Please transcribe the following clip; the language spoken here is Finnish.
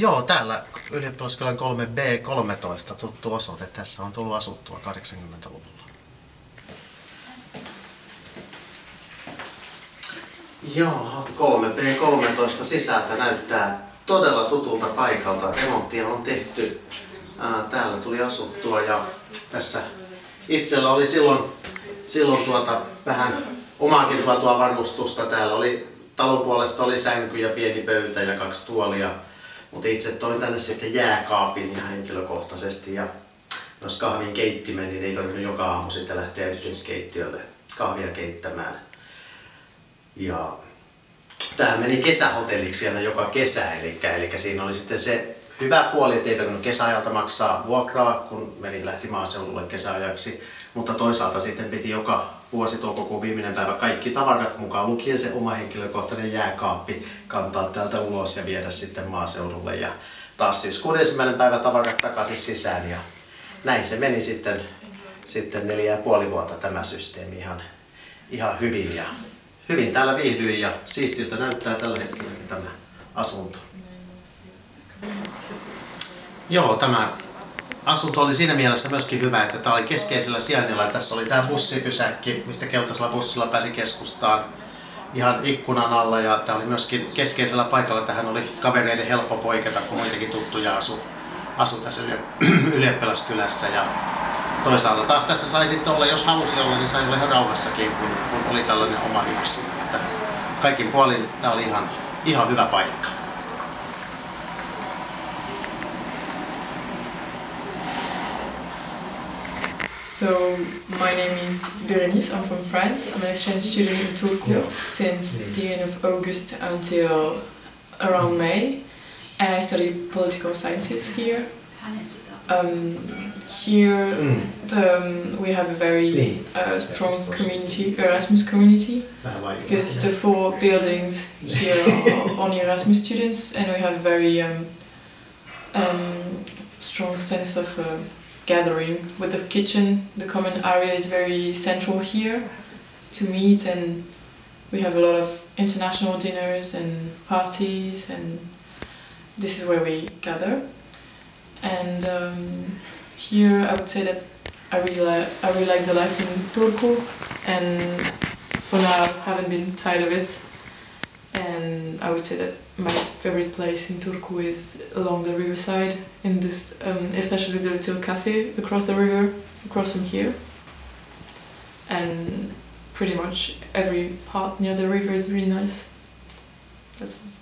Joo, täällä Ylioppilaskylän 3B13 tuttu osoite. Tässä on tullut asuttua 80-luvulla. Joo, 3B13 sisältä näyttää todella tutulta paikalta. Remonttia on tehty. Täällä tuli asuttua ja tässä itsellä oli silloin vähän omaakin tuotua varustusta. Täällä oli talon puolesta oli sänky ja pieni pöytä ja 2 tuolia. Mutta itse toin tänne sitten jääkaapin ihan henkilökohtaisesti ja jos kahvin keittimen, niin ei tarvinnut joka aamu sitten lähteä yhteiskeittiölle kahvia keittämään. Ja tähän meni kesähotelliksi aina joka kesä, eli siinä oli sitten se hyvä puoli, että ei tarvinnut kesäajalta maksaa vuokraa, kun lähti maaseudulle kesäajaksi. Mutta toisaalta sitten piti joka vuosi toukokuun viimeinen päivä kaikki tavarat mukaan lukien se oma henkilökohtainen jääkaappi kantaa täältä ulos ja viedä sitten maaseudulle. Ja taas syyskuun 1. päivä tavarat takaisin sisään ja näin se meni sitten 4,5 vuotta tämä systeemi ihan hyvin. Ja hyvin täällä viihdyin ja siistiltä näyttää tällä hetkellä tämä asunto. Joo, tämä asunto oli siinä mielessä myöskin hyvä, että tämä oli keskeisellä sijainnilla. Tässä oli tämä bussipysäkki, mistä keltaisella bussilla pääsi keskustaan ihan ikkunan alla. Ja tämä oli myöskin keskeisellä paikalla. Tähän oli kavereiden helppo poiketa, kun muitakin tuttuja asu tässä Ylioppilaskylässä. Ja toisaalta taas tässä sai sitten olla, jos halusi olla, niin sai olla ihan rauhassakin, kun oli tällainen oma yksi. Että kaikin puolin tämä oli ihan hyvä paikka. So, my name is Berenice, I'm from France. I'm an exchange student in Turku since the end of August until around May. And I study political sciences here. We have a very strong community, Erasmus community, because the 4 buildings here are only Erasmus students, and we have a very strong sense of gathering with the kitchen. The common area is very central here to meet, and we have a lot of international dinners and parties, and this is where we gather. And here I would say that I really like the life in Turku, and for now I haven't been tired of it. And I would say that my favorite place in Turku is along the riverside, in this, especially the little cafe across the river, across from here. And pretty much every part near the river is really nice. That's all.